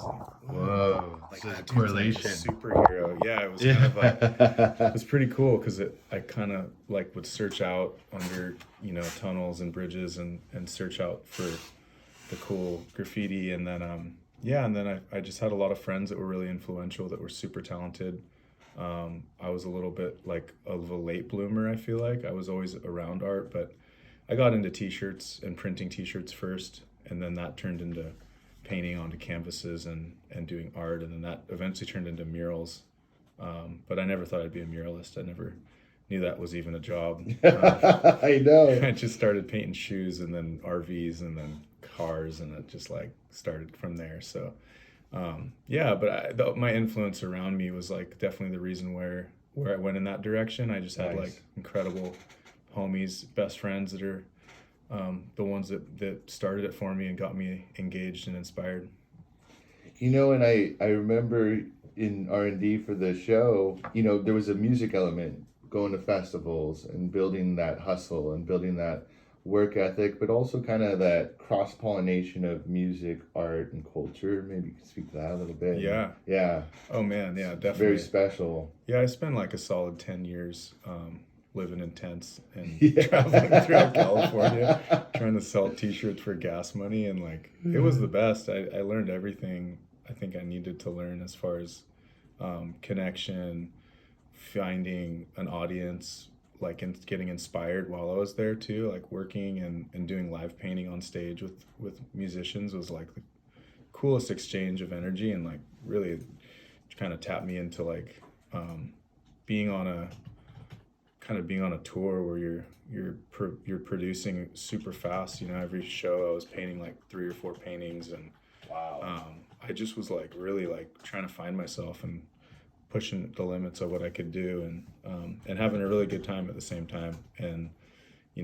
was like, whoa, like so that dude's correlation. like a superhero. Yeah, it was kind of like, it was pretty cool because I kind of like would search out under, tunnels and bridges and search out for the cool graffiti. And then, yeah, and then I just had a lot of friends that were really influential, that were super talented. I was a little bit like of a late bloomer, I feel like. I was always around art, but I got into t-shirts and printing t-shirts first, and then that turned into painting onto canvases and doing art, and then that eventually turned into murals. But I never thought I'd be a muralist. I never knew that was even a job. I know. I just started painting shoes and then RVs and then cars, and it just like started from there. So yeah, but my influence around me was like definitely the reason where I went in that direction. I just had Nice. like incredible homies, best friends that are the ones that started it for me and got me engaged and inspired. And I remember in R&D for the show, there was a music element, going to festivals and building that hustle and building that work ethic, but also kind of that cross-pollination of music, art, and culture. Maybe you could speak to that a little bit. Yeah. Yeah. Oh man, yeah, It's definitely. very special. Yeah, I spent like a solid 10 years living in tents and Yeah. traveling throughout California, trying to sell t-shirts for gas money. And like, it was the best. I learned everything I think I needed to learn as far as connection, finding an audience, like getting inspired while I was there too, like working and doing live painting on stage with musicians was like the coolest exchange of energy, and like really kind of tapped me into like being on a being on a tour where you're producing super fast. Every show I was painting like 3 or 4 paintings, and Wow. I just was like really like trying to find myself and pushing the limits of what I could do, and having a really good time at the same time. And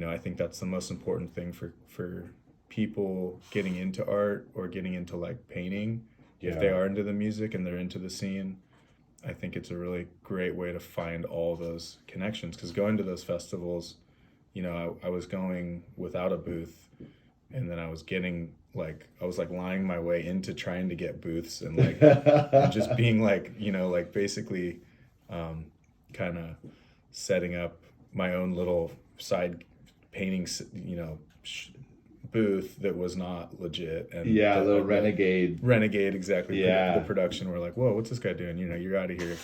I think that's the most important thing for people getting into art or getting into like painting. If they Yeah. are into the music and they're into the scene, I think it's a really great way to find all those connections. Because going to those festivals, I was going without a booth, and then I was lying my way into trying to get booths, and like and just being like, like basically kind of setting up my own little side painting, booth that was not legit. And Yeah, a little the renegade. exactly. Yeah. The production were like, whoa, what's this guy doing? You're out of here.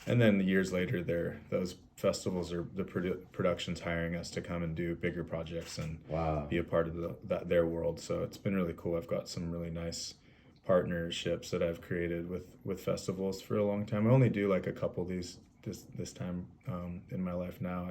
And then years later, those festivals or the productions hiring us to come and do bigger projects and Wow. be a part of their world. So it's been really cool. I've got some really nice partnerships that I've created with festivals for a long time. I only do like a couple of these this time in my life now,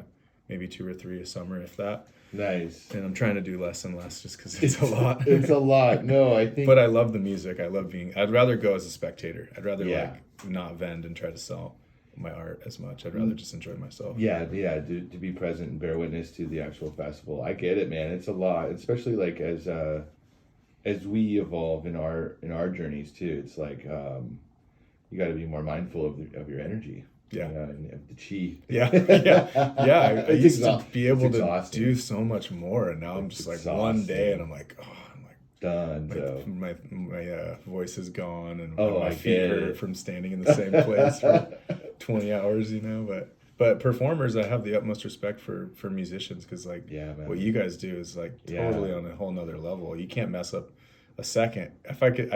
maybe 2 or 3 a summer, if that. Nice. And I'm trying to do less and less just because it's a lot. It's a lot. No, I think. But I love the music. I love I'd rather go as a spectator. I'd rather Yeah. like not vend and try to sell my art as much. I'd rather just enjoy myself. Yeah, to be present and bear witness to the actual festival. I get it, man. It's a lot, especially like as we evolve in our journeys too. It's like you got to be more mindful of your energy. Yeah. And of the chi. Yeah. I It's used to exhaust- be able it's to exhausting. do so much more, and now I'm just like one day, and I'm like, Done. So. my voice is gone, and Oh, my I feet get hurt it. from standing in the same place for 20 hours, But performers, I have the utmost respect for musicians, because like Yeah, man. what you guys do is like Yeah. totally on a whole nother level. You can't mess up a second. If I could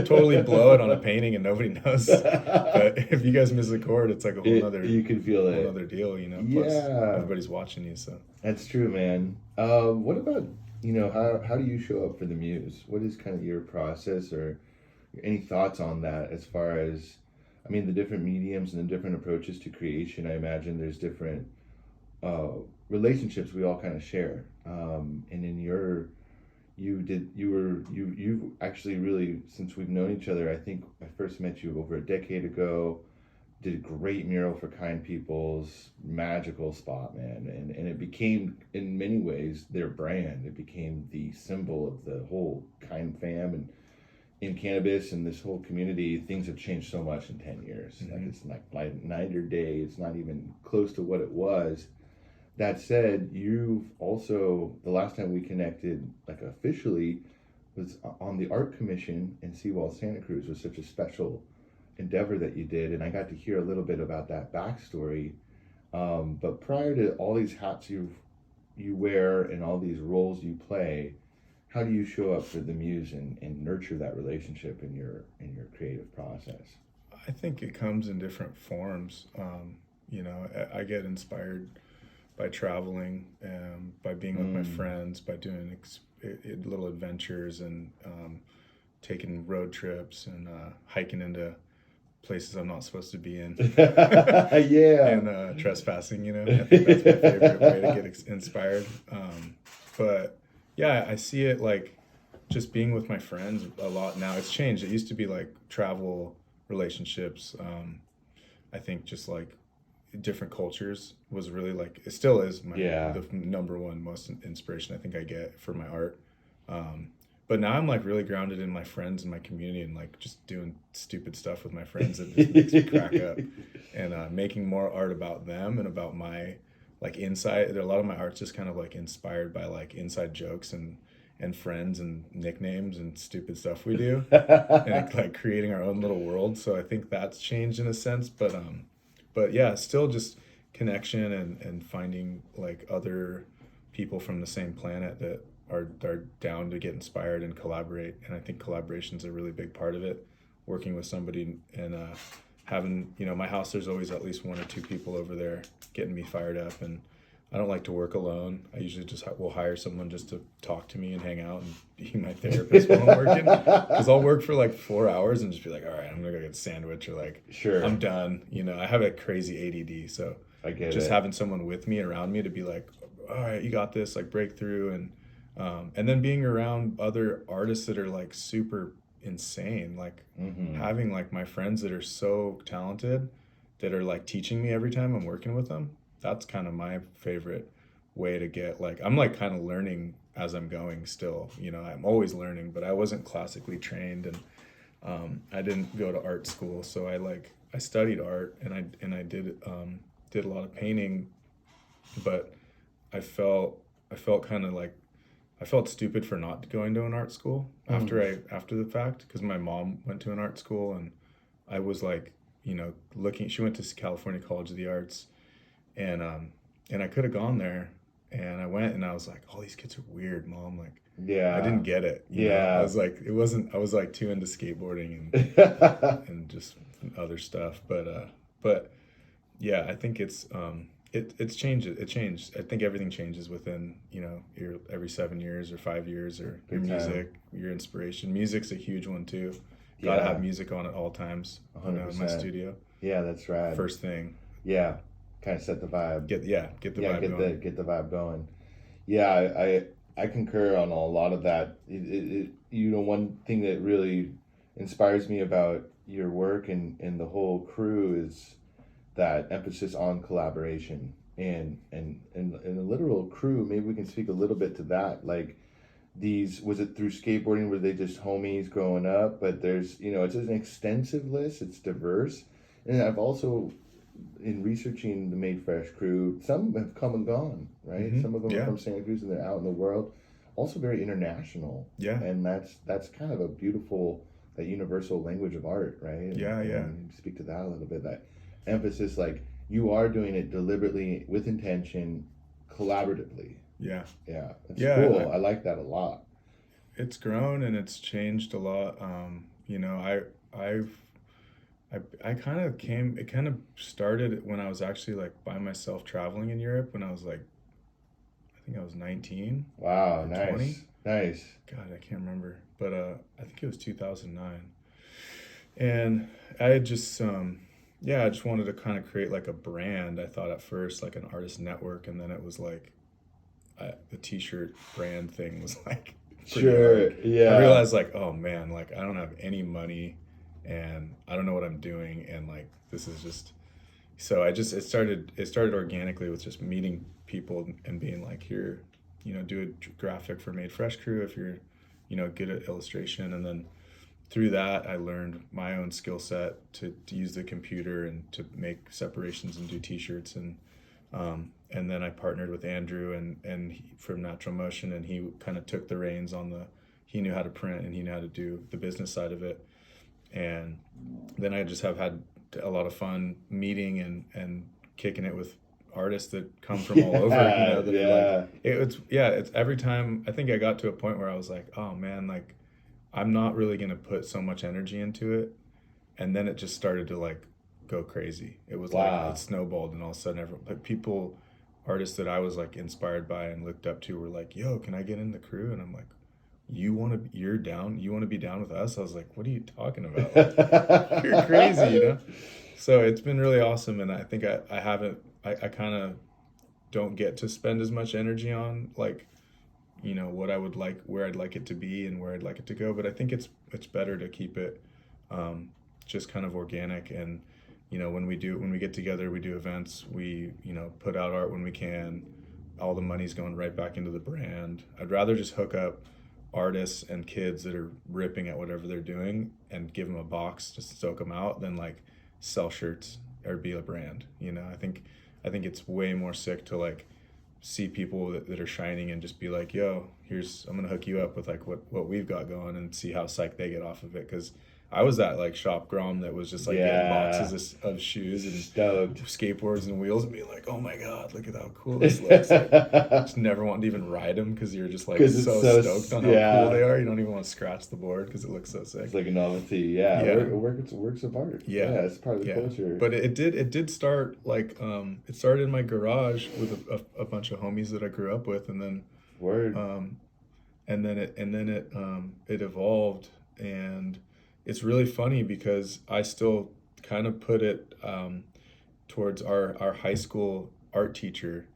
totally blow it on a painting and nobody knows. But if you guys miss a chord, it's like a whole nother You can feel whole it. other deal, Plus Yeah. everybody's watching you, so. That's true, man. What about, how do you show up for the muse? What is kind of your process, or any thoughts on that as far as, the different mediums and the different approaches to creation? I imagine there's different relationships we all kind of share. And in you've actually really, since we've known each other, I think I first met you over a decade ago, did a great mural for Kind People's, magical spot, man. And it became, in many ways, their brand. It became the symbol of the whole Kind fam. And in cannabis and this whole community, things have changed so much in 10 years. Mm-hmm. Like, it's like night or day. It's not even close to what it was. That said, you've also, the last time we connected, like officially, was on the art commission in Seawall, Santa Cruz. Was such a special endeavor that you did, and I got to hear a little bit about that backstory. But prior to all these hats you wear and all these roles you play, how do you show up for the muse and nurture that relationship in your creative process? I think it comes in different forms. You know, I get inspired by traveling, by being with my friends, by doing little adventures and taking road trips and hiking into places I'm not supposed to be in. Yeah. And trespassing, you know. I think that's my favorite way to get inspired. But yeah, I see it like just being with my friends a lot now. It's changed. It used to be like travel, relationships. I think just like different cultures was really like, it still is the number one most inspiration I think I get for my art. But now I'm like really grounded in my friends and my community and like just doing stupid stuff with my friends that just makes me crack up, and making more art about them and about my like inside. A lot of my art's just kind of like inspired by like inside jokes and friends and nicknames and stupid stuff we do, and like creating our own little world. So I think that's changed in a sense, but yeah, still just connection and finding like other people from the same planet that are down to get inspired and collaborate. And I think collaboration's a really big part of it. Working with somebody and having, you know, my house, there's always at least one or two people over there getting me fired up. And I don't like to work alone. I usually just will hire someone just to talk to me and hang out and be my therapist while I'm working. Because I'll work for like 4 hours and just be like, all right, I'm gonna go get a sandwich, or like, sure, I'm done. You know, I have a crazy ADD, so I get just it. having someone with me around me to be like, all right, you got this, like break through. And then being around other artists that are like super insane, like having like my friends that are so talented that are like teaching me every time I'm working with them. That's kind of my favorite way to get like, I'm like kind of learning as I'm going still, you know. I'm always learning, but I wasn't classically trained, and I didn't go to art school, so I studied art, and I did a lot of painting, but I felt kind of like I felt stupid for not going to an art school after the fact, because my mom went to an art school, and I was like, you know, she went to California College of the Arts, and I could have gone there, and I went, and I was like, oh, these kids are weird, Mom. Like, I didn't get it. You know? I was like, I was like too into skateboarding and just other stuff. But yeah, I think it's changed. It changed. I think everything changes within, you know, your every 7 years or 5 years, or your music, your inspiration. Music's a huge one too. Gotta have music on at all times. 100%. You know, in my studio. Yeah, that's right. First thing. Yeah, kind of set the vibe. Get the vibe going. Get the vibe going. Yeah, I concur on a lot of that. You know, one thing that really inspires me about your work and the whole crew is that emphasis on collaboration and a literal crew. Maybe we can speak a little bit to that. Like, was it through skateboarding, were they just homies growing up? But there's, you know, it's an extensive list, it's diverse. And I've also, in researching the Made Fresh crew, some have come and gone, right? Some of them are from Santa Cruz and they're out in the world. Also very international. Yeah. And that's kind of a beautiful, that universal language of art, right? And speak to that a little bit, that emphasis, like, you are doing it deliberately, with intention, collaboratively. Yeah, that's cool. I like that a lot. It's grown and it's changed a lot. You know, I kind of it kind of started when I was actually like by myself traveling in Europe when I was like, I think I was 19. Wow, nice. 20. Nice. God, I can't remember, but I think it was 2009. And I had just I just wanted to kind of create like a brand. I thought at first like an artist network, and then it was like the t-shirt brand thing was like sure hard. Yeah, I realized like, oh man, like I don't have any money and I don't know what I'm doing, and like this is just, so it started organically with just meeting people and being like, here, you know, do a graphic for Made Fresh crew if you're, you know, good at illustration. And then through that I learned my own skill set to use the computer and to make separations and do t-shirts, and then I partnered with Andrew and he, from Natural Motion, and he kind of took the reins on he knew how to print and he knew how to do the business side of it. And then I just have had a lot of fun meeting and kicking it with artists that come from all over, that are like, it's every time. I think I got to a point where I was like, oh man, like I'm not really going to put so much energy into it. And then it just started to like go crazy. It was like it snowballed, and all of a sudden artists that I was like inspired by and looked up to were like, yo, can I get in the crew? And I'm like, you want to be down with us? I was like, what are you talking about? Like, you're crazy. So it's been really awesome. And I think I kind of don't get to spend as much energy on like, what I would like, where I'd like it to be and where I'd like it to go. But I think it's better to keep it just kind of organic. And when we get together, we do events, we put out art when we can. All the money's going right back into the brand. I'd rather just hook up artists and kids that are ripping at whatever they're doing and give them a box to soak them out than like sell shirts or be a brand. I think it's way more sick to like see people that are shining and just be like, yo, I'm gonna hook you up with like what we've got going, and see how psyched they get off of it. Because I was that like shop grom that was just like getting boxes of shoes and stoked skateboards and wheels and being like, oh my god, look at how cool this looks. Like, just never want to even ride them because you're just like so stoked on how cool they are. You don't even want to scratch the board because it looks so sick. It's like a novelty. It's works of art. It's part of the culture. But it did start like it started in my garage with a bunch of homies that I grew up with, and then it evolved. And it's really funny because I still kind of put it towards our high school art teacher,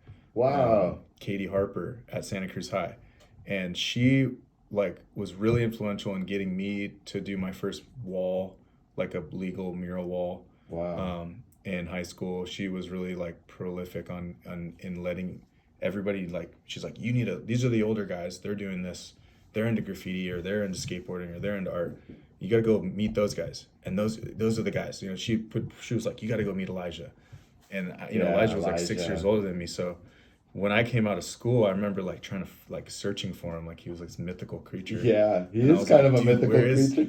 Katie Harper at Santa Cruz High. And she like was really influential in getting me to do my first wall, like a legal mural wall. In high school. She was really like prolific in letting everybody, like, she's like, these are the older guys, they're doing this, they're into graffiti or they're into skateboarding or they're into art. You got to go meet those guys. And those are the guys. She was like, you got to go meet Elijah. And Elijah was like 6 years older than me. So when I came out of school, I remember like trying to like searching for him, like he was like this mythical creature. Yeah, he is kind of a mythical creature.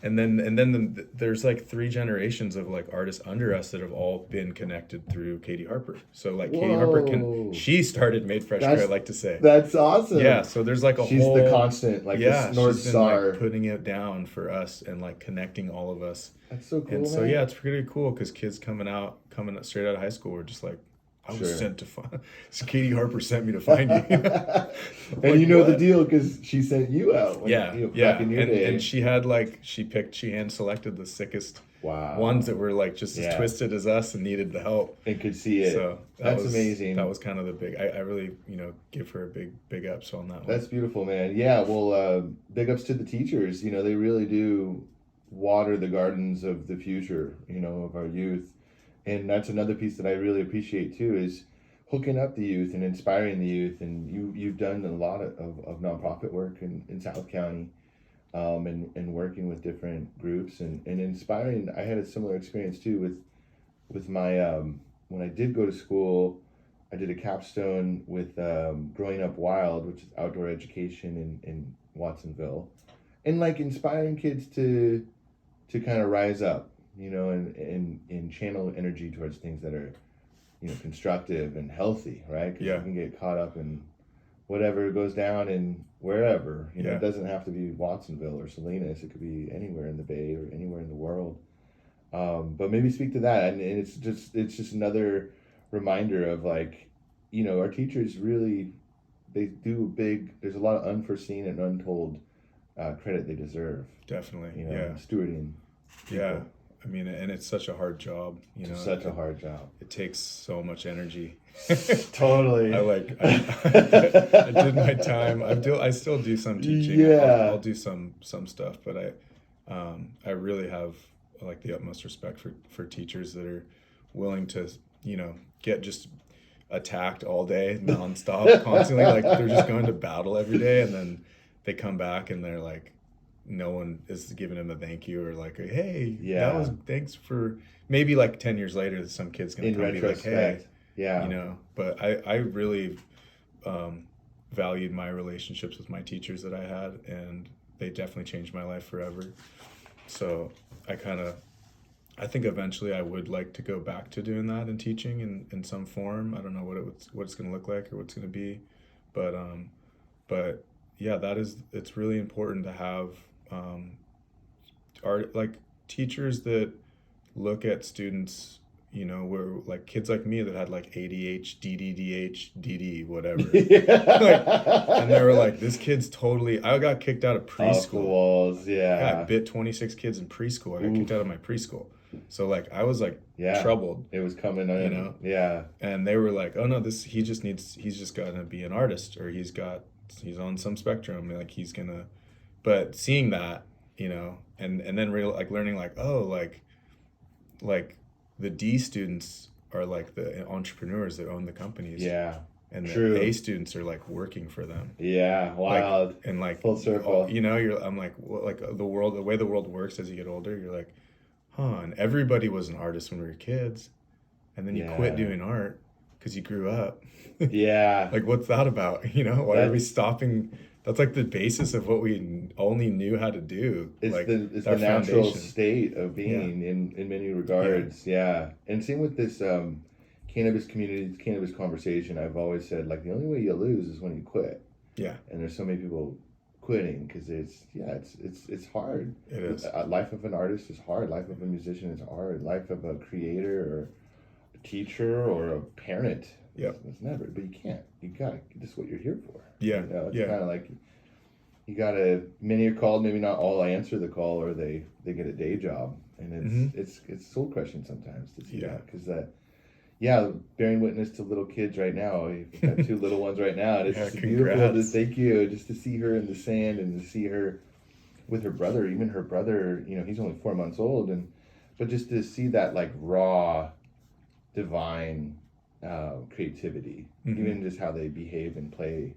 And then there's like 3 generations of like artists under us that have all been connected through Katie Harper. So like Katie Harper she started Made Fresh Care, I like to say. That's awesome. Yeah, so there's like she's the constant, like this North Star. Like putting it down for us and like connecting all of us. That's so cool. And so it's pretty cool because kids coming straight out of high school were just like, I was sent to find. Katie Harper sent me to find you. And the deal because she sent you out. Back in your day. And she had like she hand selected the sickest ones that were like just as twisted as us and needed the help. And could see it. So that's amazing. That was kind of the big. I really give her a big ups on that one. That's beautiful, man. Yeah. Well, big ups to the teachers. They really do water the gardens of the future. Of our youth. And that's another piece that I really appreciate too, is hooking up the youth and inspiring the youth. And you've done a lot of nonprofit work in South County, and working with different groups and inspiring. I had a similar experience too with my when I did go to school. I did a capstone with Growing Up Wild, which is outdoor education in Watsonville, and like inspiring kids to kind of rise up. And channel energy towards things that are, constructive and healthy, right? Because you can get caught up in whatever goes down in wherever. It doesn't have to be Watsonville or Salinas. It could be anywhere in the Bay or anywhere in the world. But maybe speak to that, and it's just another reminder of like, our teachers really, they do there's a lot of unforeseen and untold credit they deserve. Definitely, stewarding people. Yeah. I mean, and it's such a hard job, It's such a hard job. It takes so much energy. Totally. I did my time. I still do some teaching. Yeah. I'll do some stuff, but I really have like the utmost respect for teachers that are willing to, get just attacked all day, nonstop, constantly. Like they're just going to battle every day, and then they come back and they're like, no one is giving him a thank you or like, hey, thanks for, maybe like 10 years later, some kid's going to come and be like, hey, but I really valued my relationships with my teachers that I had, and they definitely changed my life forever. So I think eventually I would like to go back to doing that in teaching in some form. I don't know what it's going to look like or what it's going to be, but yeah, it's really important to have art, like teachers that look at students, where like kids like me that had like ADH, DDDH, DD, whatever. And they were like, this kid's totally, I got kicked out of preschool. Off the walls, yeah. I bit 26 kids in preschool. I got kicked out of my preschool. So like I was like troubled. It was coming in, Yeah. And they were like, oh no, he's just gonna be an artist, or he's on some spectrum, like he's gonna, but seeing that, and then learning like, oh, like the D students are like the entrepreneurs that own the companies. Yeah. And True. the A students are like working for them. Yeah, wild. Like, and like full circle. I'm like, well, like the way the world works as you get older, you're like, huh, and everybody was an artist when we were kids. And then you quit doing art because you grew up. Yeah. Like, what's that about? Why are we stopping? That's like the basis of what we only knew how to do. It's like, the natural state of being in many regards. Yeah. And same with this cannabis community, cannabis conversation. I've always said, like, the only way you lose is when you quit. Yeah. And there's so many people quitting because it's hard. It is. Life of an artist is hard. Life of a musician is hard. Life of a creator or a teacher or a parent. Yep. It's never, but you can't. You gotta. This is what you're here for. Yeah. It's kind of like you gotta. Many are called. Maybe not all answer the call, or they get a day job, and it's soul crushing sometimes to see that, because bearing witness to little kids right now. We've got 2 little ones right now, and it's just beautiful. Thank you. Just to see her in the sand and to see her with her brother. Even her brother, he's only 4 months old, but just to see that like raw, divine creativity, even just how they behave and play,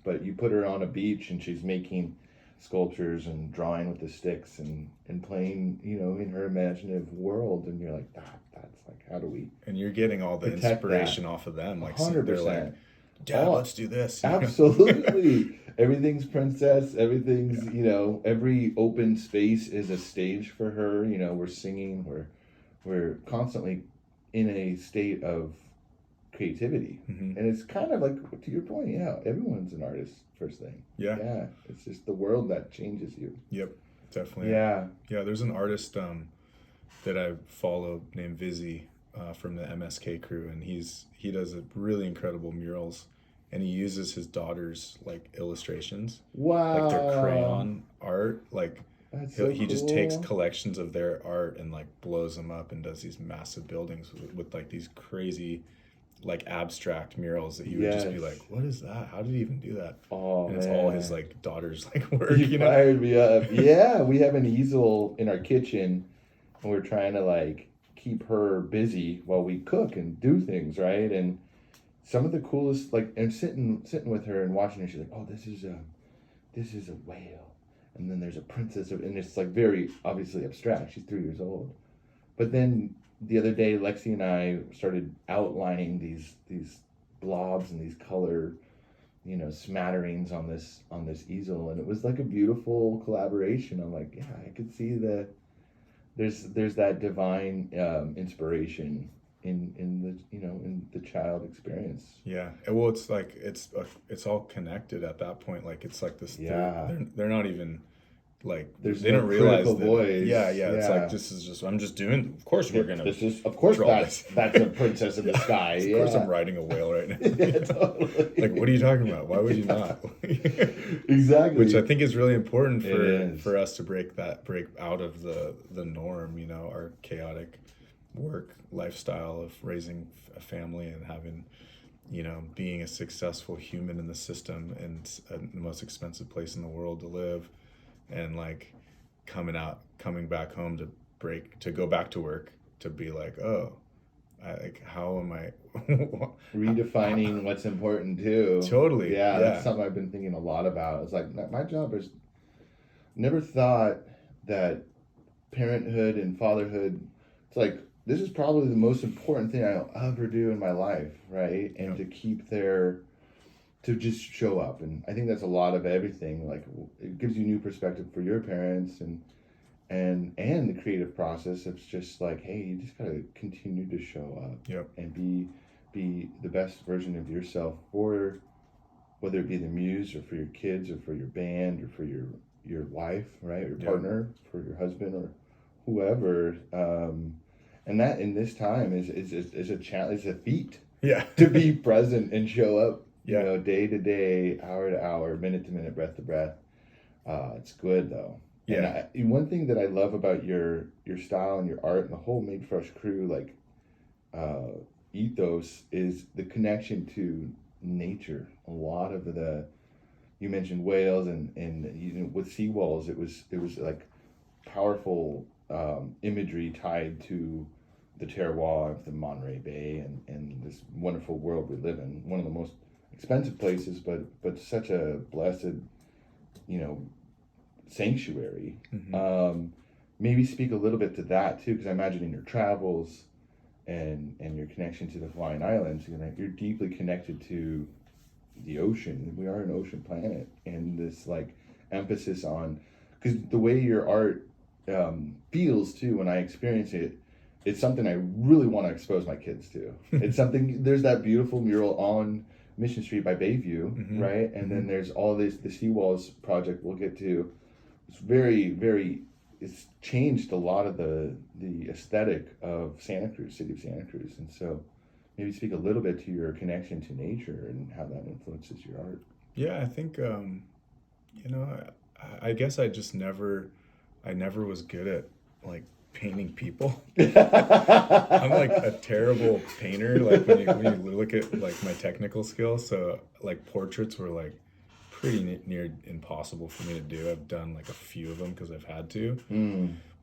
but you put her on a beach and she's making sculptures and drawing with the sticks and playing, in her imaginative world, and you're like, that's like, how do we, and you're getting all the inspiration off of them, like 100%. They're like, Dad, let's do this. Absolutely. Everything's princess, everything's every open space is a stage for her. We're singing, we're constantly in a state of creativity, and it's kind of like, to your point, everyone's an artist first thing. It's just the world that changes you. Yep, definitely. There's an artist that I follow named Vizzy from the MSK crew, and he does a really incredible murals, and he uses his daughter's like illustrations, like their crayon art, like he just takes collections of their art and like blows them up and does these massive buildings with like these crazy like abstract murals that you would just be like, what is that? How did he even do that? And it's all his like daughter's like work. You fired me up. Yeah, we have an easel in our kitchen, and we're trying to like keep her busy while we cook and do things, right? And some of the coolest, like, and sitting with her and watching her, she's like, oh, this is a whale, and then there's a princess, and it's like very obviously abstract. She's 3 years old, but then the other day, Lexi and I started outlining these blobs and these color, smatterings on this easel, and it was like a beautiful collaboration. I'm like, I could see there's that divine inspiration in the child experience. Yeah, well, it's like it's all connected at that point. Like it's like this. They're not even. Like they don't realize that. Voice. Yeah. It's like, this is just, I'm just doing. Of course we're gonna. That's a princess in the sky. Of course I'm riding a whale right now. Totally. Like, what are you talking about? Why would you not? Exactly. Which I think is really important for us to break out of the norm. Our chaotic work lifestyle of raising a family and having, being a successful human in the system and the most expensive place in the world to live. And like coming back home to go back to work, to be like, how am I redefining what's important too? Totally. Yeah, that's something I've been thinking a lot about. It's like, my job is, never thought that parenthood and fatherhood, it's like, this is probably the most important thing I'll ever do in my life, right? And to keep their to just show up. And I think that's a lot of everything. Like, it gives you new perspective for your parents, and the creative process. It's just like, hey, you just gotta continue to show up. Yep. And be the best version of yourself, for whether it be the muse, or for your kids, or for your band, or for your wife, right, or your partner, for your husband, or whoever. And that in this time is a challenge, is a feat. Yeah. To be present and show up, Yeah. you know, day to day, hour to hour, minute to minute, breath to breath. It's good though. Yeah. And one thing that I love about your style and your art and the whole Made Fresh crew, like, ethos, is the connection to nature. A lot of you mentioned whales, and you know, with seawalls, it was like powerful imagery tied to the terroir of the Monterey Bay, and this wonderful world we live in. One of the most expensive places, but such a blessed, you know, sanctuary. Maybe speak a little bit to that too, because I imagine in your travels and your connection to the Hawaiian Islands, you know, you're deeply connected to the ocean. We are an ocean planet, and this like emphasis on, because the way your art feels too, when I experience it, it's something I really want to expose my kids to. It's something, there's that beautiful mural on Mission Street by Bayview, right? And then there's all the Seawalls project we'll get to. It's very, very, it's changed a lot of the aesthetic of Santa Cruz, city of Santa Cruz. And so maybe speak a little bit to your connection to nature and how that influences your art. Yeah, I think, you know, I guess I never was good at like painting people. I'm like a terrible painter. Like when you look at like my technical skills, so like portraits were like pretty near impossible for me to do. I've done like a few of them because I've had to,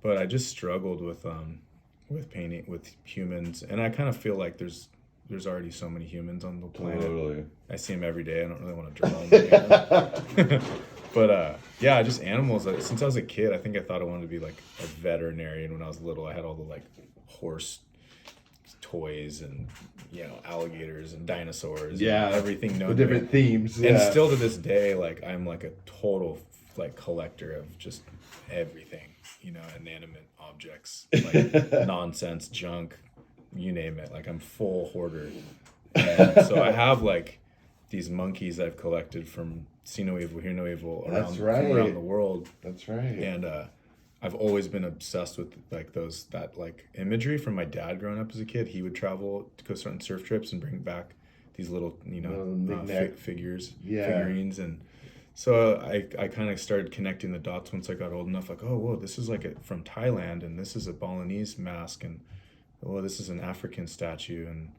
but I just struggled with painting with humans, and I kind of feel like there's already so many humans on the planet. Totally. I see them every day. I don't really want to draw them. But yeah, just animals. Since I was a kid, I think I thought I wanted to be like a veterinarian. When I was little, I had all the like horse toys and, you know, alligators and dinosaurs. Yeah, and everything. The different themes. And still to this day, like I'm like a total like collector of just everything. You know, inanimate objects, like nonsense, junk, you name it. Like I'm full hoarder. And so I have like these monkeys I've collected from See No Evil, Hear No Evil around the world. That's right. And I've always been obsessed with like that like imagery from my dad growing up as a kid. He would travel to go on surf trips and bring back these little, you know, figurines. And so I kind of started connecting the dots once I got old enough. Like, oh, whoa, this is like from Thailand, and this is a Balinese mask, and oh, this is an African statue, and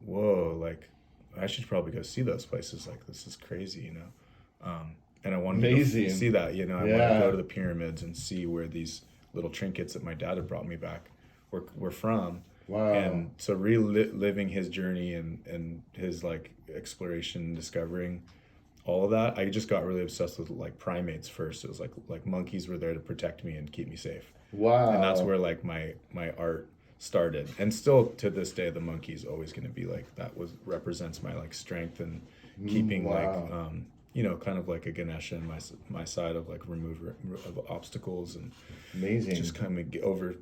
whoa, like I should probably go see those places. Like, this is crazy, you know. And I wanted to see that, you know. I wanted to go to the pyramids and see where these little trinkets that my dad had brought me back were from. Wow. And so reliving his journey and his like exploration, discovering all of that, I just got really obsessed with like primates first. It was like monkeys were there to protect me and keep me safe. Wow. And that's where like my art started. And still to this day, the monkey's always going to be like, represents my like strength and keeping like, you know, kind of like a Ganesha in my side of like remover of obstacles, and amazing, just kind of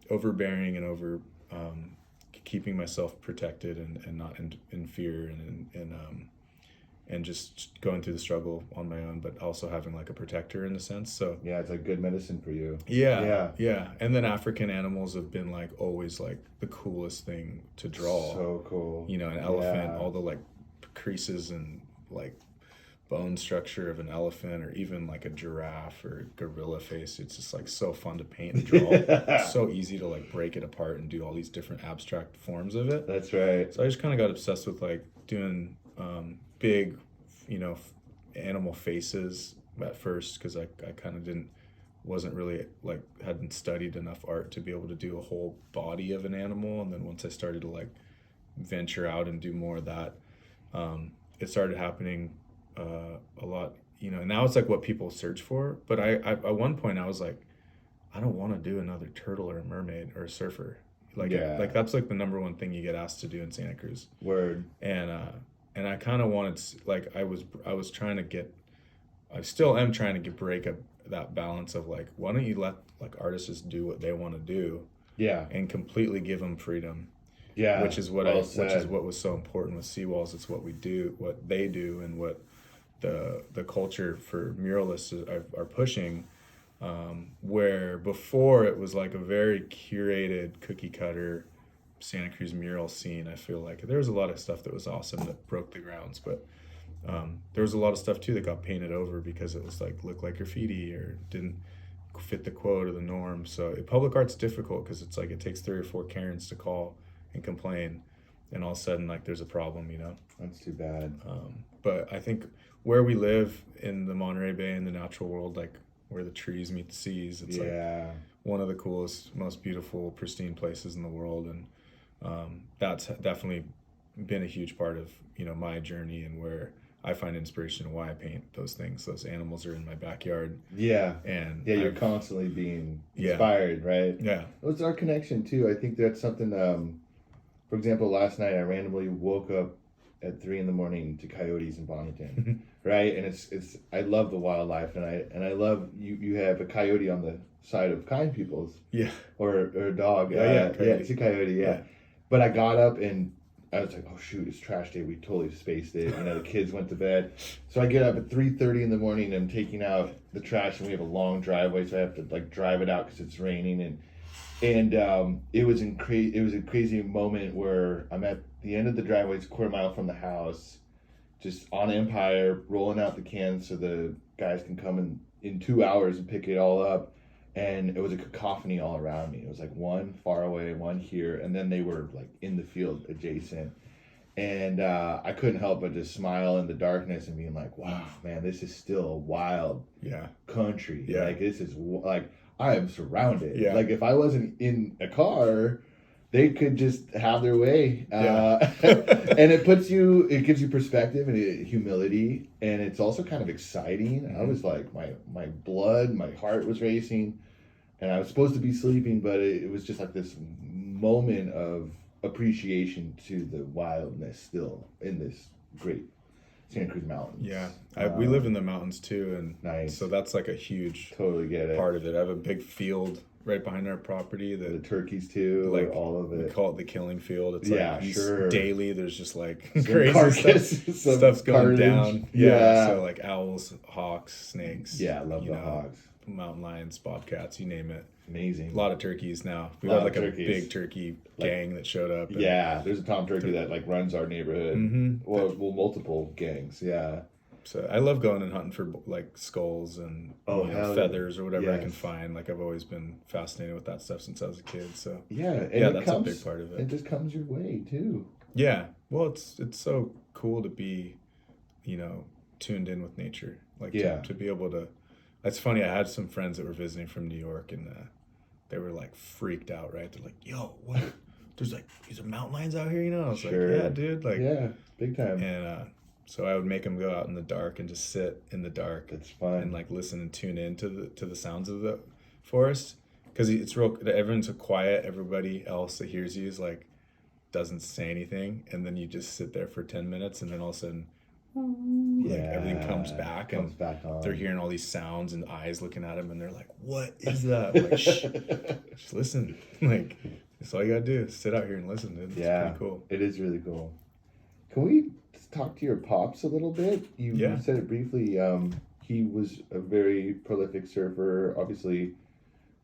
overbearing and over keeping myself protected and not in fear and just going through the struggle on my own, but also having like a protector in a sense. So yeah, it's like good medicine for you. Yeah. And then African animals have been like always like the coolest thing to draw. So cool. You know, an elephant, all the like creases and like bone structure of an elephant, or even like a giraffe or gorilla face. It's just like so fun to paint and draw. It's so easy to like break it apart and do all these different abstract forms of it. That's right. So I just kind of got obsessed with like doing big, you know, animal faces at first, because I kind of wasn't really like, hadn't studied enough art to be able to do a whole body of an animal. And then once I started to like venture out and do more of that, it started happening a lot, you know. Now it's like what people search for, but I at one point I was like, I don't want to do another turtle or a mermaid or a surfer. Like, like that's like the number one thing you get asked to do in Santa Cruz. Word. and I kind of wanted like I was trying to get, I still am trying to break up that balance of like, why don't you let like artists just do what they want to do, Yeah. and completely give them freedom. Yeah. Which is what well which is said. what was so important with Seawalls. It's what we do, what they do, and what the culture for muralists are pushing. Where before it was like a very curated cookie cutter Santa Cruz mural scene. I feel like there was a lot of stuff that was awesome that broke the grounds, but there was a lot of stuff too that got painted over because it was like looked like graffiti or didn't fit the quote or the norm. So public art's difficult because it's like it takes 3 or 4 Karens to call and complain, and all of a sudden like there's a problem, you know. That's too bad. But I think where we live in the Monterey Bay in the natural world, like where the trees meet the seas, it's like one of the coolest, most beautiful, pristine places in the world, and that's definitely been a huge part of, you know, my journey and where I find inspiration and why I paint those things. Those animals are in my backyard. Yeah. And you're constantly being inspired, right? Yeah. It's our connection too. I think that's something. For example, last night I randomly woke up at 3 a.m. to coyotes in Bonington, right? And it's I love the wildlife, and I love you have a coyote on the side of kind people's, or a dog, it's a coyote, yeah. But I got up and I was like, oh shoot, it's trash day. We totally spaced it. You know, the kids went to bed, so I get up at 3:30 in the morning and I'm taking out the trash, and we have a long driveway, so I have to like drive it out because it's raining, and it was a crazy moment where I'm at the end of the driveway, it's a quarter mile from the house, just on Empire, rolling out the cans so the guys can come in 2 hours and pick it all up. And it was a cacophony all around me. It was like one far away, one here, and then they were like in the field adjacent. And I couldn't help but just smile in the darkness and being like, wow, man, this is still a wild country. Yeah. Like, this is like, I am surrounded. Yeah. Like, if I wasn't in a car, they could just have their way. And it gives you perspective and humility. And it's also kind of exciting. Mm-hmm. I was like, my heart was racing. And I was supposed to be sleeping, but it was just like this moment of appreciation to the wildness still in this great Santa Cruz mountains. Yeah, we live in the mountains too, and nice. So that's like a huge totally get it part of it. I have a big field right behind our property. The turkeys too, like all of it. We call it the killing field. It's like daily. There's just like some crazy stuff's going down. Yeah, so like owls, hawks, snakes. Yeah, I love the hawks. Mountain lions, bobcats, you name it. Amazing. A lot of turkeys now. We have like a big turkey gang that showed up. Yeah, there's a tom turkey that like runs our neighborhood. Mm-hmm. Well, multiple gangs. Yeah. So I love going and hunting for like skulls and feathers or whatever I can find. Like I've always been fascinated with that stuff since I was a kid. So that's a big part of it. It just comes your way too. Yeah. Well, it's so cool to be, you know, tuned in with nature. Like to be able to. It's funny. I had some friends that were visiting from New York, and they were like freaked out. Right? They're like, "Yo, what? There's like these are mountain lions out here, you know?" I was like, "Yeah, dude, like big time." And so I would make them go out in the dark and just sit in the dark. It's fun. And like listen and tune in to the sounds of the forest, because it's real. Everyone's so quiet. Everybody else that hears you is like doesn't say anything, and then you just sit there for 10 minutes, and then all of a sudden. Like everything comes back on. They're hearing all these sounds and eyes looking at them, and they're like, "What is that?" I'm like, shh, just listen. Like that's all you gotta do. Sit out here and listen. It's pretty cool. It is really cool. Can we talk to your pops a little bit? You said it briefly. He was a very prolific surfer. Obviously,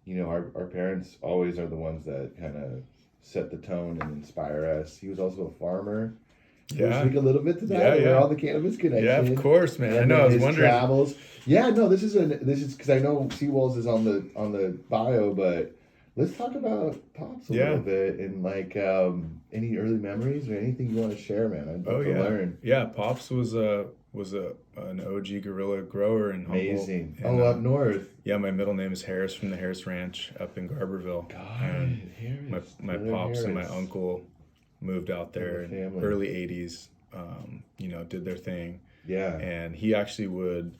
you know, our parents always are the ones that kind of set the tone and inspire us. He was also a farmer. Yeah, speak a little bit to that. Where all the cannabis connection. Yeah, of course, man. I know. I was wondering. Travels. Yeah, no. This is because I know Seawalls is on the bio, but let's talk about Pops a little bit and like any early memories or anything you want to share, man. I'd love to learn. Yeah, Pops was an OG guerrilla grower in Humboldt. Amazing. And, up north. Yeah, my middle name is Harris from the Harris Ranch up in Garberville. Harris. My pops and my uncle moved out there in early 80s, you know, did their thing. Yeah. And he actually would,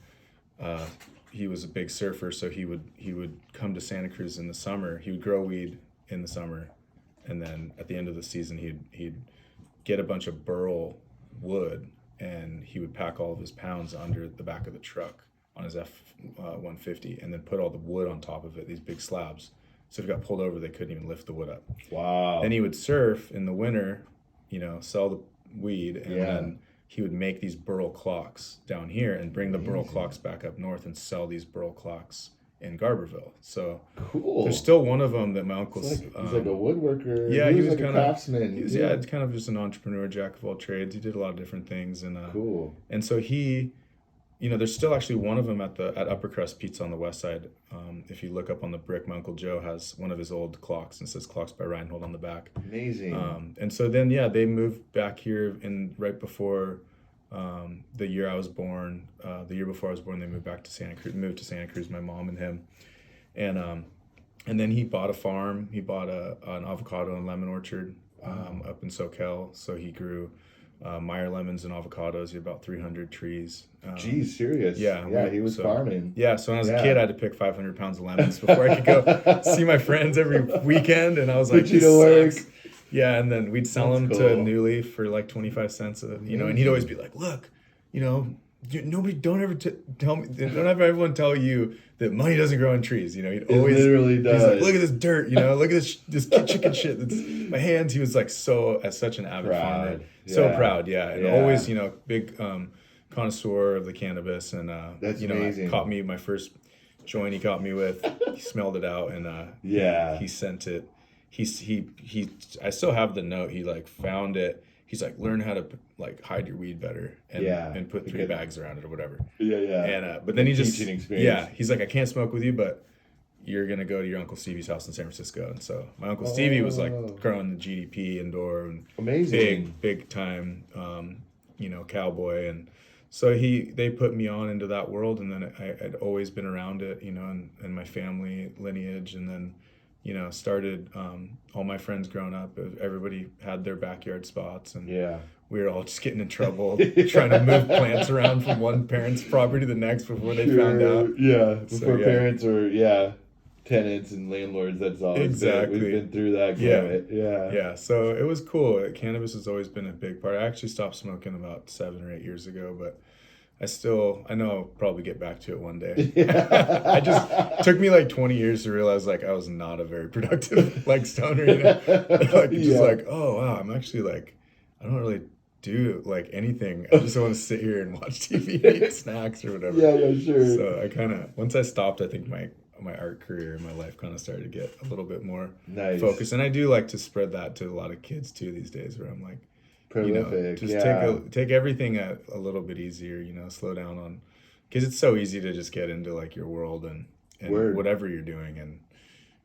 he was a big surfer, so he would come to Santa Cruz in the summer. He would grow weed in the summer, and then at the end of the season, he'd get a bunch of burl wood and he would pack all of his pounds under the back of the truck on his F-150, and then put all the wood on top of it, these big slabs. So if it got pulled over, they couldn't even lift the wood up. Wow. Then he would surf in the winter, sell the weed, and then he would make these burl clocks down here and bring the burl clocks back up north and sell these burl clocks in Garberville. So cool. There's still one of them that my uncle's. He's like a woodworker. Yeah, he was like kind a craftsman. It's kind of just an entrepreneur, jack of all trades. He did a lot of different things, and cool. And so he, there's still actually one of them at Upper Crust Pizza on the west side. If you look up on the brick, my Uncle Joe has one of his old clocks, and it says "Clocks by Reinhold" on the back. Amazing. And so then they moved back here right before the year I was born. The year before I was born, they moved back to Santa Cruz. Moved to Santa Cruz, my mom and him, and then he bought a farm. He bought an avocado and lemon orchard up in SoCal. So he grew Meyer lemons and avocados. He had about 300 trees. Geez, serious? Yeah, he was farming. Yeah, so when I was a kid, I had to pick 500 pounds of lemons before I could go see my friends every weekend, and I was like, "Put you to work." Yeah, and then we'd sell them to Newly for like 25 cents, and he'd always be like, "Look, nobody, don't ever tell me, don't have everyone tell you that money doesn't grow on trees." He'd always, it literally does. He's like, "Look at this dirt, look at this chicken shit that's my hands." He was like such an avid farmer, so proud, and always, big connoisseur of the cannabis, and that's amazing. Caught me my first joint. He caught me with. He smelled it out, and he sent it. I still have the note. He found it. He's like, learn how to hide your weed better, and put 3 bags around it or whatever. And but then he just he's like, I can't smoke with you, but you're gonna go to your Uncle Stevie's house in San Francisco. And so my Uncle Stevie was growing the GDP indoor, and amazing, big time, cowboy. And so they put me on into that world, and then I'd always been around it, and my family lineage, and then started all my friends growing up, everybody had their backyard spots, and we were all just getting in trouble trying to move plants around from one parent's property to the next before they found out. Before parents were tenants and landlords. That's all. Exactly. We've been through that gamut. Yeah, so it was cool. Cannabis has always been a big part. I actually stopped smoking about 7 or 8 years ago, but I know I'll probably get back to it one day. It took me 20 years to realize I was not a very productive stoner, oh wow, I'm actually I don't really do anything. I just want to sit here and watch TV and eat snacks or whatever. Sure. So I kind of, once I stopped, I think my art career and my life kind of started to get a little bit more focused, and I do like to spread that to a lot of kids too these days, where I'm like, prolific. Just take everything a little bit easier, slow down on, because it's so easy to just get into your world and whatever you're doing, and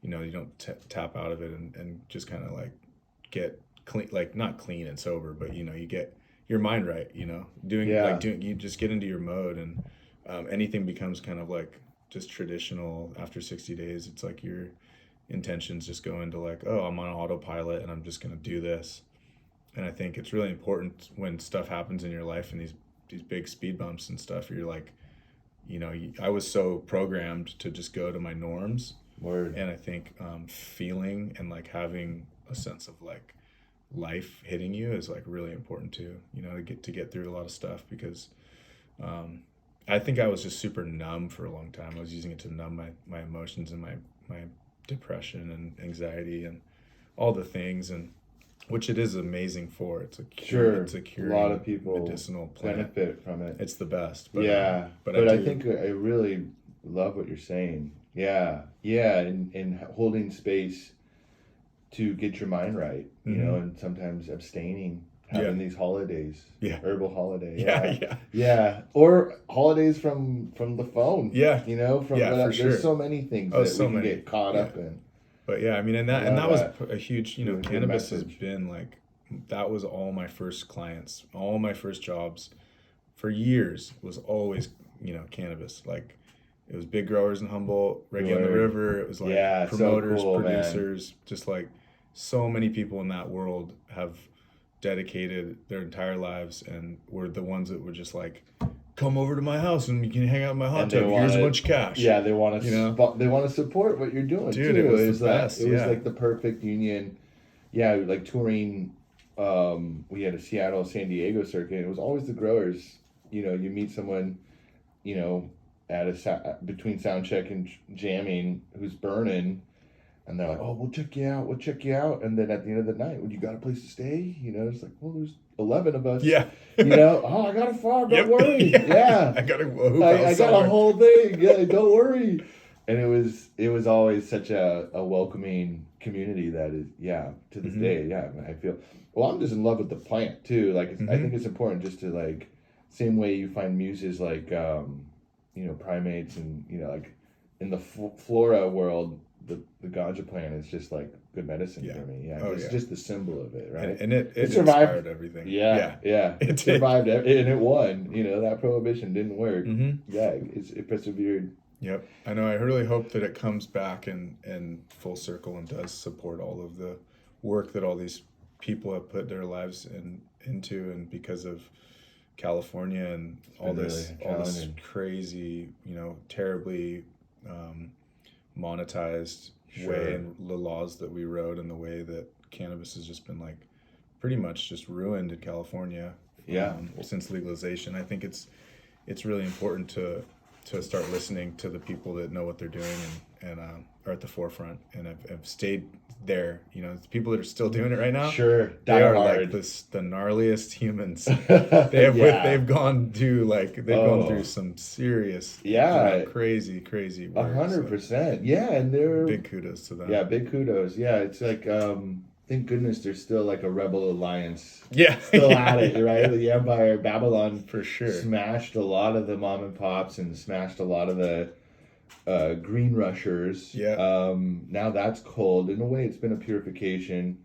you don't tap out of it and just kind of get clean, not clean and sober, but you get your mind right, doing you just get into your mode, and anything becomes kind of just traditional after 60 days. It's your intentions just go into oh, I'm on autopilot and I'm just going to do this. And I think it's really important when stuff happens in your life and these big speed bumps and stuff, you're I was so programmed to just go to my norms. Word. And I think feeling and having a sense of life hitting you is really important too, to get through a lot of stuff, because I think I was just super numb for a long time. I was using it to numb my emotions and my depression and anxiety and all the things, and which it is amazing for. It's a cure. It's a curing, a lot of people medicinal plant. benefit from it. It's the best. But, but I think I really love what you're saying. And holding space to get your mind right, and sometimes abstaining, having these holidays, herbal holiday, or holidays from the phone, for sure. There's so many things that we can get caught up in. But that was a huge, cannabis has been that was all my first clients, all my first jobs for years was always, cannabis. It was big growers in Humboldt, Reggae on the River. It was promoters, so cool, producers, just so many people in that world have dedicated their entire lives and were the ones that were just come over to my house and you can hang out in my hot tub. Here's a bunch of cash. Yeah, they want to they want to support what you're doing. Dude, too. it was the best. It was the perfect union. Yeah, touring we had a Seattle, San Diego circuit. And it was always the growers. You know, you meet someone, you know, between sound check and jamming who's burning, and they're like, "Oh, we'll check you out. We'll check you out." And then at the end of the night, when you got a place to stay, you know, it's like, "Well, there's 11 of us." Yeah. You know, "Oh, I got a farm. Don't worry." Yeah. I got a whole thing. Yeah, don't worry. And it was always such a welcoming community that is, to this day, I feel. Well, I'm just in love with the plant too. Like, I think it's important just to, like, same way you find muses like, you know, primates and, you know, like in the flora world, the ganja plant is just like good medicine for me. Yeah, it's just the symbol of it, right? And it survived everything. Yeah. It survived, and it won. You know, that prohibition didn't work. Yeah, it persevered. Yep, I know. I really hope that it comes back and full circle and does support all of the work that all these people have put their lives into, and because of California and all this crazy, you know, terribly monetized way, and the laws that we wrote, and the way that cannabis has just been, like, pretty much just ruined in California since legalization. I think it's really important to start listening to the people that know what they're doing and are at the forefront and have stayed there. You know, the people that are still doing it right now. Sure, they are like the gnarliest humans. They've gone through some serious, crazy work. 100%. Yeah, and they're big kudos to them. Yeah, big kudos. Yeah, it's like thank goodness there's still like a rebel alliance. Yeah, still at it, right? The Empire, Babylon, for sure, smashed a lot of the mom and pops and smashed a lot of the green rushers. Yeah. Now that's cold. In a way, it's been a purification.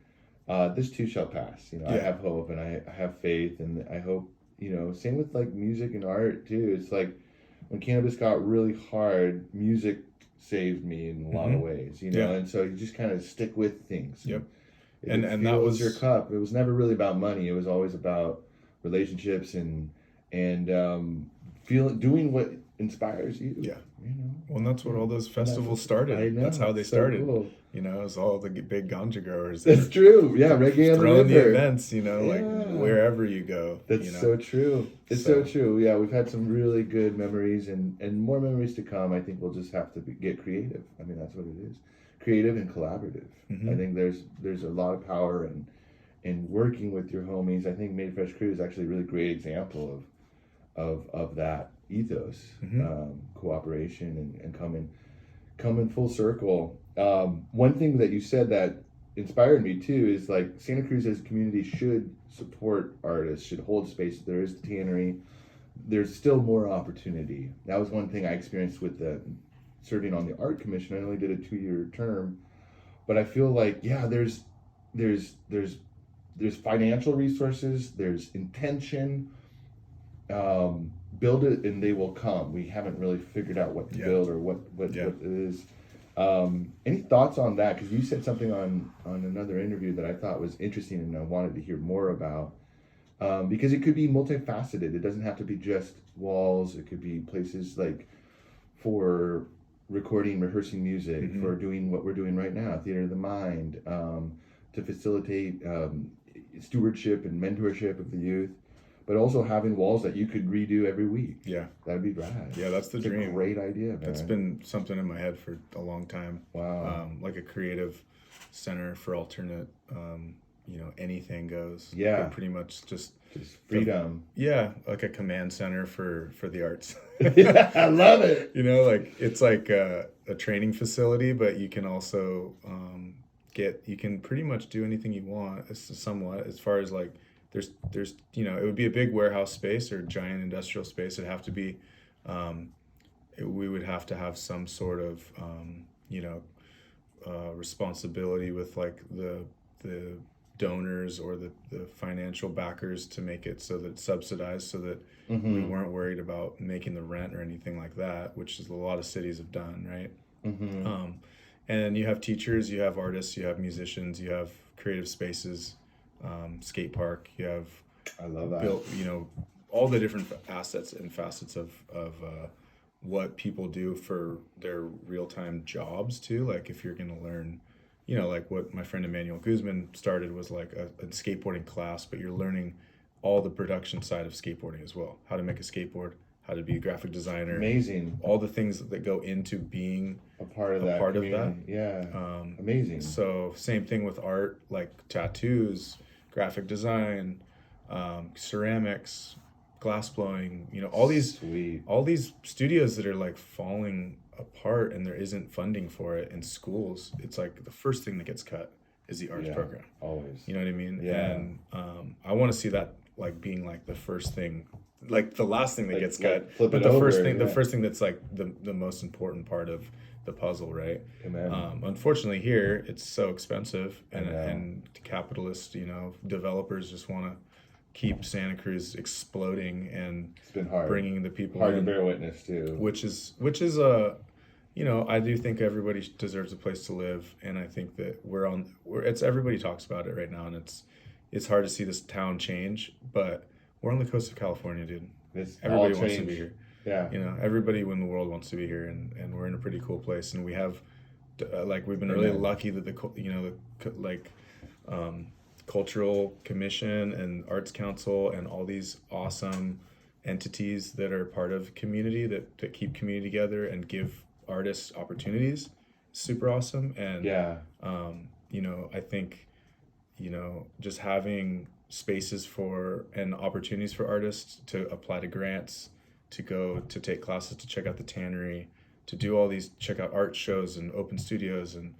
This too shall pass. You know, I have hope and I have faith, and I hope, you know, same with like music and art too. It's like when cannabis got really hard, music saved me in a lot of ways, you know, and so you just kind of stick with things. Yep. And that was your cup. It was never really about money. It was always about relationships and doing what inspires you. Yeah. You know. Well, and that's what all those festivals started. I know. That's how they started. Cool. You know, it's all the big ganja growers. That's true. Yeah, reggae on the river. The events, you know, like wherever you go. That's so true. It's so true. Yeah, we've had some really good memories and more memories to come. I think we'll just have to get creative. I mean, that's what it is. Creative and collaborative. I think there's a lot of power in working with your homies. I think Made Fresh Crew is actually a really great example of that ethos, cooperation and coming full circle. One thing that you said that inspired me too is like Santa Cruz as a community should support artists, should hold space. There is the tannery. There's still more opportunity. That was one thing I experienced with serving on the art commission. I only did a 2-year term, but I feel like there's financial resources, there's intention. Build it and they will come. We haven't really figured out what to build or what it is. Any thoughts on that? Because you said something on another interview that I thought was interesting and I wanted to hear more about. Because it could be multifaceted. It doesn't have to be just walls. It could be places like for recording, rehearsing music, for doing what we're doing right now, Theater of the Mind, to facilitate stewardship and mentorship of the youth, but also having walls that you could redo every week. Yeah. That'd be rad. Yeah, that's the dream. A great idea, man. That's been something in my head for a long time. Wow. Like a creative center for alternate, you know, anything goes. Yeah. But pretty much just freedom. Like a command center for the arts. Yeah, I love it. You know, like it's like a training facility, but you can also you can pretty much do anything you want, somewhat, as far as like there's you know, it would be a big warehouse space or giant industrial space. It'd have to be we would have to have some sort of you know, responsibility with like the donors or the financial backers to make it so that it's subsidized, so that we weren't worried about making the rent or anything like that, which is a lot of cities have done, right? And you have teachers, you have artists, you have musicians, you have creative spaces, skate park, you have I love that. Built, you know, all the different assets and facets of what people do for their real-time jobs too. Like if you're going to learn you know, like what my friend Emmanuel Guzman started was like a skateboarding class, but you're learning all the production side of skateboarding as well. How to make a skateboard, how to be a graphic designer, Amazing. all the things that go into being A part of a that part of community. that. Yeah. Um, Amazing. so same thing with art, like tattoos, graphic design, ceramics, glass blowing. You know, Sweet. all these studios that are like falling apart, and there isn't funding for it in schools. It's like the first thing that gets cut is the arts Yeah. program. Always. You know what I mean? Yeah. And I want to see that like being like the first thing, like the last thing that Like- gets like cut, flip but it the first over, thing, the yeah. first thing that's like the most important part of the puzzle, right? Amen. Unfortunately, here it's so expensive, I know. and capitalists, you know, developers just want to keep Santa Cruz exploding and It's been hard. bringing the people Hard to in, bear witness to. which is a, you know, I do think everybody deserves a place to live, and I think that it's everybody talks about it right now, and it's hard to see this town change, but we're on the coast of California, dude. It's Everybody all wants to change. be here. Yeah. You know, everybody in the world wants to be here, and we're in a pretty cool place, and we have like we've been really Amen. lucky that cultural commission and arts council and all these awesome entities that are part of community that keep community together and give artists opportunities, super awesome. And Yeah. you know, I think, you know, just having spaces for and opportunities for artists to apply to grants, to go to take classes, to check out the tannery, to do all these, check out art shows and open studios and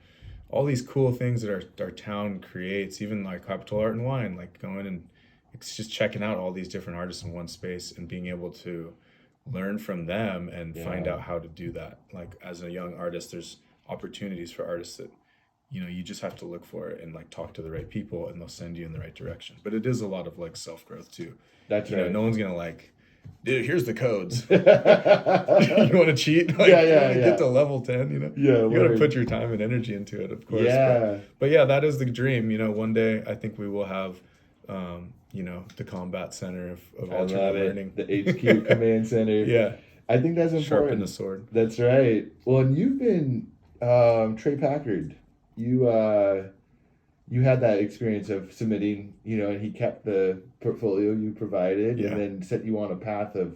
all these cool things that our town creates, even like Capital Art and Wine, like going and it's just checking out all these different artists in one space and being able to learn from them and find Yeah. out how to do that. Like as a young artist, there's opportunities for artists that, you know, you just have to look for it and like talk to the right people and they'll send you in the right direction. But it is a lot of like self-growth too. That's You know, right. no one's gonna like, dude, here's the codes. yeah. You want to cheat? Like, Yeah. Get to level 10, you know? You got to word. put your time and energy into it, of course. Yeah. But yeah, that is the dream. You know, one day I think we will have, you know, the combat center of I alternate love learning. it. The HQ command center. Yeah, I think that's important. sharpen the sword. That's right. Well, and you've been Trey Packard. You had that experience of submitting, you know, and he kept the portfolio you provided, Yeah. and then set you on a path of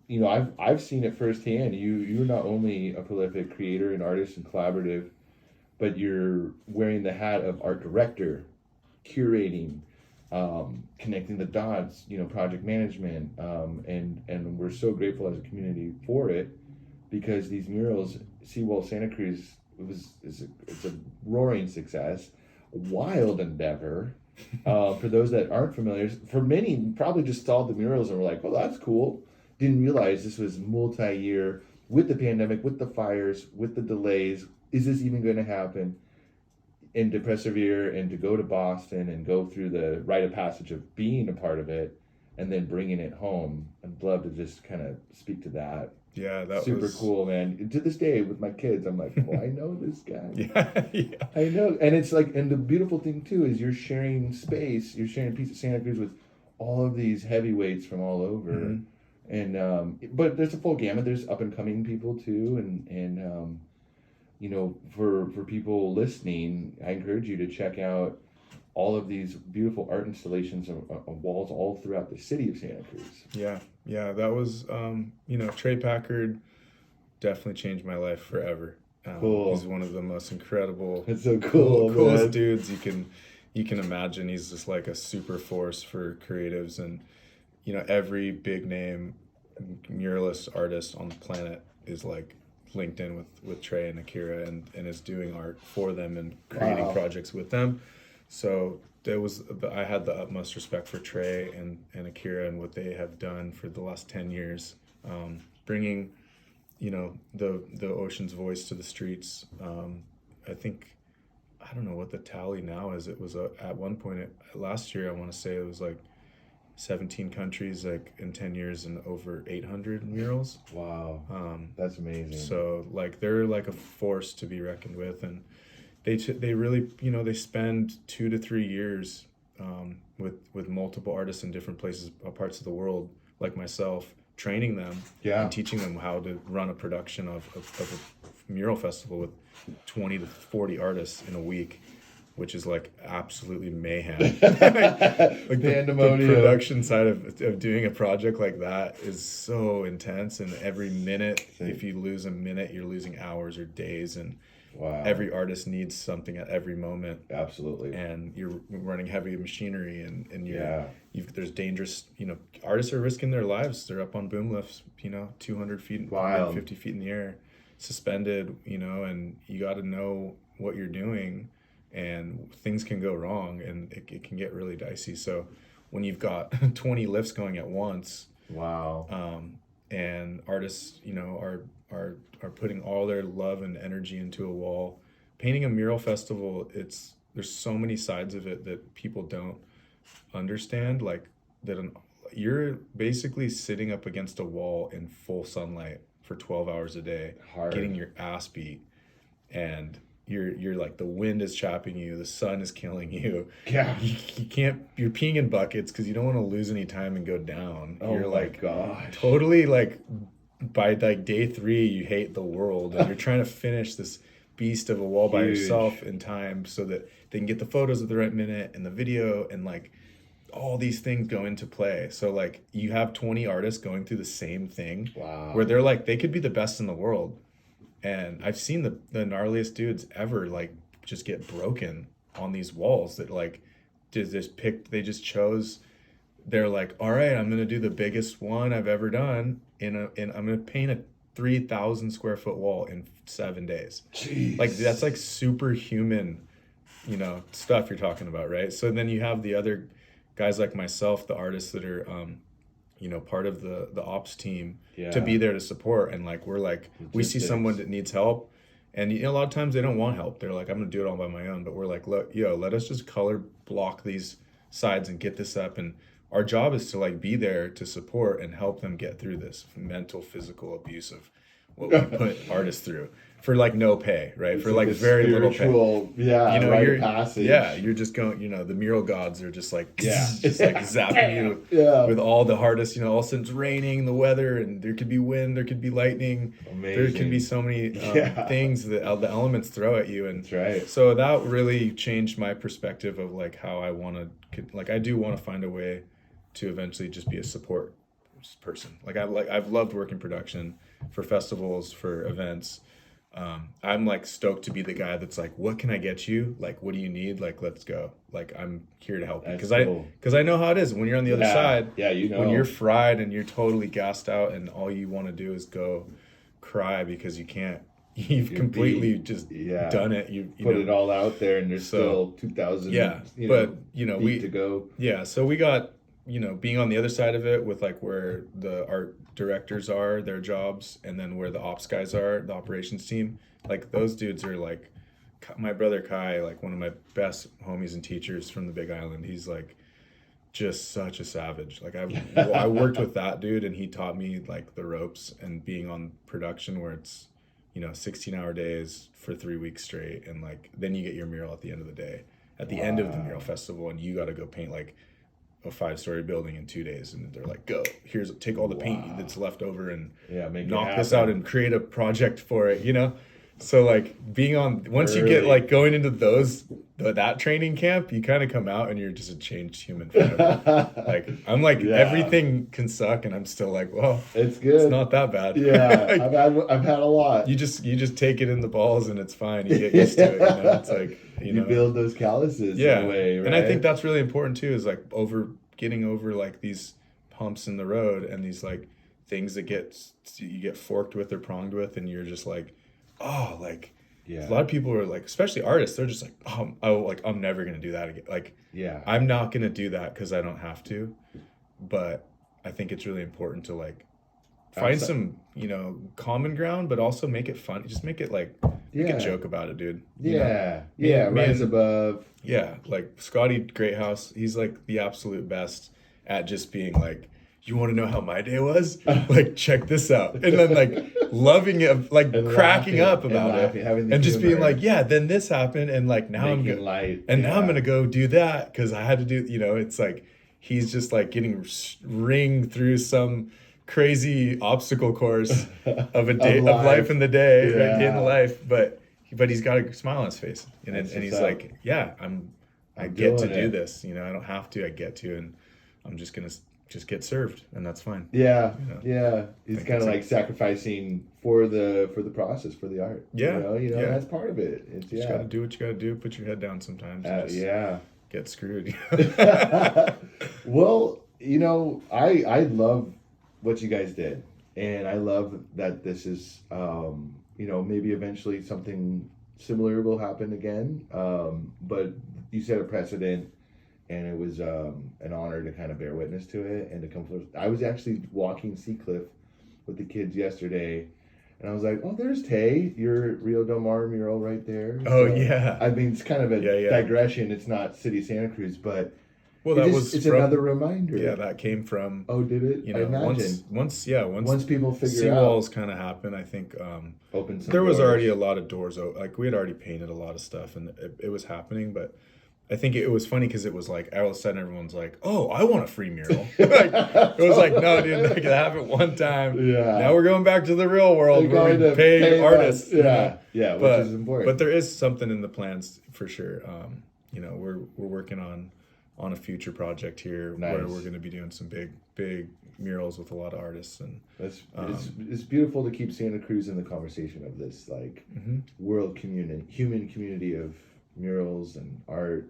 you know, I've seen it firsthand. You're not only a prolific creator and artist and collaborative, but you're wearing the hat of art director, curating, connecting the dots, you know, project management, and we're so grateful as a community for it, because these murals, Seawall Santa Cruz, it's a roaring success, a wild endeavor. For those that aren't familiar, for many probably just saw the murals and were like, "Oh, that's cool." Didn't realize this was multi-year, with the pandemic, with the fires, with the delays. Is this even going to happen? And to persevere and to go to Boston and go through the rite of passage of being a part of it and then bringing it home. I'd love to just kind of speak to that. Yeah, that Super was cool, man. And to this day, with my kids, I'm like, "Oh, I know this guy." Yeah. I know. And it's like, and the beautiful thing too is you're sharing space, you're sharing a piece of Santa Cruz with all of these heavyweights from all over. Mhm. And but there's a full gamut. There's up and coming people too, and you know, for people listening, I encourage you to check out all of these beautiful art installations on walls all throughout the city of Santa Cruz. Yeah, that was, you know, Trey Packard definitely changed my life forever. Cool. He's one of the most incredible, It's so cool, coolest man. dudes you can imagine. He's just like a super force for creatives, and you know, every big name muralist artist on the planet is like linked in with Trey and Akira and is doing art for them and creating Wow. projects with them. So I had the utmost respect for Trey and Akira and what they have done for the last 10 years, bringing, you know, the ocean's voice to the streets. I think, I don't know what the tally now is. It was at one point last year, I want to say it was like 17 countries, like in 10 years, and over 800 murals. Wow, that's amazing. So like they're like a force to be reckoned with, and they really, you know, they spend 2 to 3 years with multiple artists in different places, parts of the world, like myself, training them Yeah. and teaching them how to run a production of a mural festival with 20 to 40 artists in a week, which is like absolutely mayhem. Like the production side of doing a project like that is so intense, and every minute, if you lose a minute, you're losing hours or days, and wow, every artist needs something at every moment. Absolutely. And you're running heavy machinery, and yeah, there's dangerous, artists are risking their lives. They're up on boom lifts, 200 feet, wow, 150 feet in the air, suspended, and you got to know what you're doing, and things can go wrong, and it can get really dicey. So when you've got 20 lifts going at once, wow, and artists, are putting all their love and energy into a wall, painting a mural festival, there's so many sides of it that people don't understand, like that you're basically sitting up against a wall in full sunlight for 12 hours a day, hard, getting your ass beat, and you're like, the wind is chapping you, the sun is killing you. Yeah. You can't, you're peeing in buckets because you don't want to lose any time and go down. Oh, you're my like, gosh. totally like, by like day 3, you hate the world, and you're trying to finish this beast of a wall by yourself in time so that they can get the photos at the right minute and the video, and like all these things go into play. So like you have 20 artists going through the same thing. Wow. Where they're like, they could be the best in the world. And I've seen the gnarliest dudes ever like just get broken on these walls that like they just chose. They're like, all right, I'm gonna do the biggest one I've ever done I'm gonna paint a 3,000 square foot wall in 7 days. Jeez. Like that's like superhuman, stuff you're talking about, right? So then you have the other guys like myself, the artists that are part of the ops team, to be there to support. And like we're like, we see someone that needs help, and a lot of times they don't want help. They're like, I'm gonna do it all by my own. But we're like, look, let us just color block these sides and get this up. And our job is to like be there to support and help them get through this mental, physical abuse of what we put artists through for like no pay, right? It's for like very little pay. Rite of passage. Yeah, you're just going, the mural gods are just like, just like zapping you with all the hardest, all of a sudden it's raining, the weather, and there could be wind, there could be lightning. Amazing. There can be so many things that the elements throw at you. And that's right. So that really changed my perspective of like how I I do want to find a way to eventually just be a support person. I've loved working production for festivals, for events. I'm like stoked to be the guy that's like, what can I get you? Like, what do you need? Like, let's go. Like, I'm here to help you. Because I know how it is when you're on the other side. Yeah, when you're fried and you're totally gassed out and all you want to do is go cry because you can't. You've completely just done it. You put it all out there, and there's still 2,000. Feet to go. Yeah, so we got being on the other side of it with like where the art directors are, their jobs, and then where the ops guys are, the operations team. Like those dudes are like, my brother Kai, like one of my best homies and teachers from the Big Island. He's like just such a savage. Like I worked with that dude, and he taught me like the ropes and being on production where it's 16-hour days for 3 weeks straight, and like then you get your mural at the end of the day, at the end of the mural festival, and you got to go paint like a 5-story building in 2 days, and they're like, go, take all the paint that's left over and knock this out and create a project for it, So like being on, once you get like going into that training camp, you kind of come out and you're just a changed human forever. Like I'm like, everything can suck, and I'm still like, well, it's good. It's not that bad. Yeah, like, I've had a lot. You just take it in the balls and it's fine. You get used to it. It's like you build those calluses in a way, right? And I think that's really important too, is like getting over like these humps in the road and these like things that you get forked with or pronged with, and you're just like, oh, like a lot of people are like, especially artists, they're just like, I'm never gonna do that again. Like, I'm not gonna do that because I don't have to. But I think it's really important to like find some common ground, but also make it fun. Just make it like make a joke about it, dude. Rise above. Yeah, like Scotty Greathouse, he's like the absolute best at just being like, you want to know how my day was? Like, check this out. And then like loving it, like and cracking up about it. And just being like, then this happened. And like, now I'm going light. And now I'm going to go do that because I had to do, it's like, he's just like getting ring through some crazy obstacle course of a day of life in the day, right, day in the life, but he's got a smile on his face, and he's like, yeah, I get to do this, you know, I don't have to, I get to, and I'm just gonna just get served, and that's fine. Yeah, you know? Yeah. He's kind of like sacrificing for the process, for the art. Yeah, you know, that's part of it. It's, you just got to do what you got to do. Put your head down sometimes. And just get screwed. Well, you know, I love what you guys did, and I love that this is, you know, maybe eventually something similar will happen again. But you set a precedent. And it was an honor to kind of bear witness to it and to come forward. I was actually walking Seacliff with the kids yesterday, and I was like, "Oh, there's Tay, your Rio Del Mar mural right there." Oh, so, yeah. I mean, it's kind of a digression. It's not City of Santa Cruz, but it's another reminder. Yeah, that came from. Oh, did it? You know, I imagine. Once people figure out seawalls kind of happen, I think open some there was doors. already a lot of doors. Like we had already painted a lot of stuff, and it was happening, but. I think it was funny because it was like all of a sudden everyone's like, "Oh, I want a free mural." Like, it was like, "No, dude, that happened one time. Yeah. Now we're going back to the real world where we pay artists." Yeah, yeah, which is important. But there is something in the plans for sure. You know, we're working on a future project here where we're going to be doing some big murals with a lot of artists, and it's beautiful to keep Santa Cruz in the conversation of this like world community, human community of murals and art,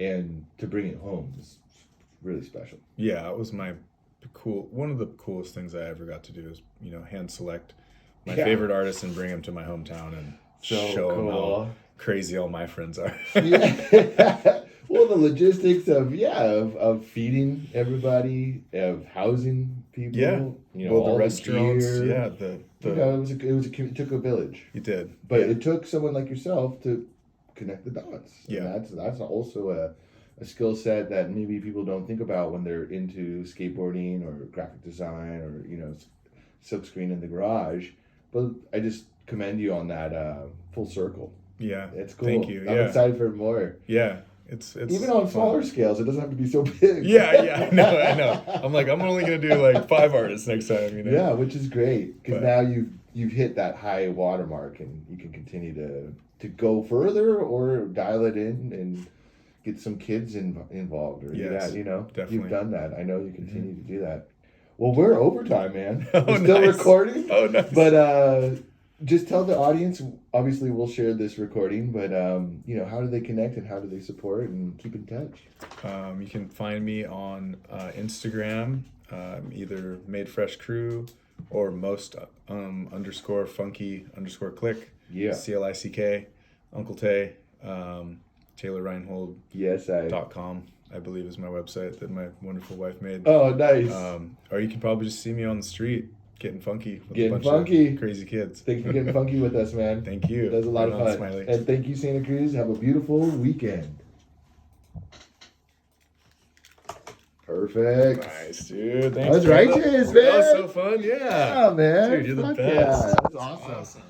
and to bring it home is really special. Yeah, it was one of the coolest things I ever got to do is, you know, hand select my favorite artists and bring them to my hometown and show them how crazy all my friends are. Well, the logistics of feeding everybody, of housing people, you know, all the restaurants, gear. You know, it took a village. It did, but it took someone like yourself to connect the dots. Yeah, and that's also a skill set that maybe people don't think about when they're into skateboarding or graphic design or, you know, silkscreen in the garage. But I just commend you on that full circle. Yeah, it's cool. Thank you. I'm excited for more. Yeah. It's even on smaller scales, it doesn't have to be so big. Yeah, I know. I'm like, I'm only gonna do like 5 artists next time, you know. Yeah, which is great because now you've hit that high watermark and you can continue to go further or dial it in and get some kids involved or you know, definitely. You've done that. I know you continue to do that. Well, we're overtime, man. Oh, we're still nice. recording. Oh, nice. But just tell the audience, obviously we'll share this recording, but you know, how do they connect and how do they support and keep in touch? You can find me on Instagram, either Made Fresh Crew or most _funky_ click. Yeah. CLICK, Uncle Tay, Taylor Reinhold. Yes, .com, I believe is my website that my wonderful wife made. Oh, nice. Or you can probably just see me on the street getting funky with a bunch of crazy kids. Thanks for getting funky with us, man. Thank you. That was a lot of fun. Smiley. And thank you, Santa Cruz. Have a beautiful weekend. Perfect. Nice, dude. Thanks. That was righteous, man. That was so fun. Yeah. Yeah, man. Dude, you're the best. Yeah, that was awesome.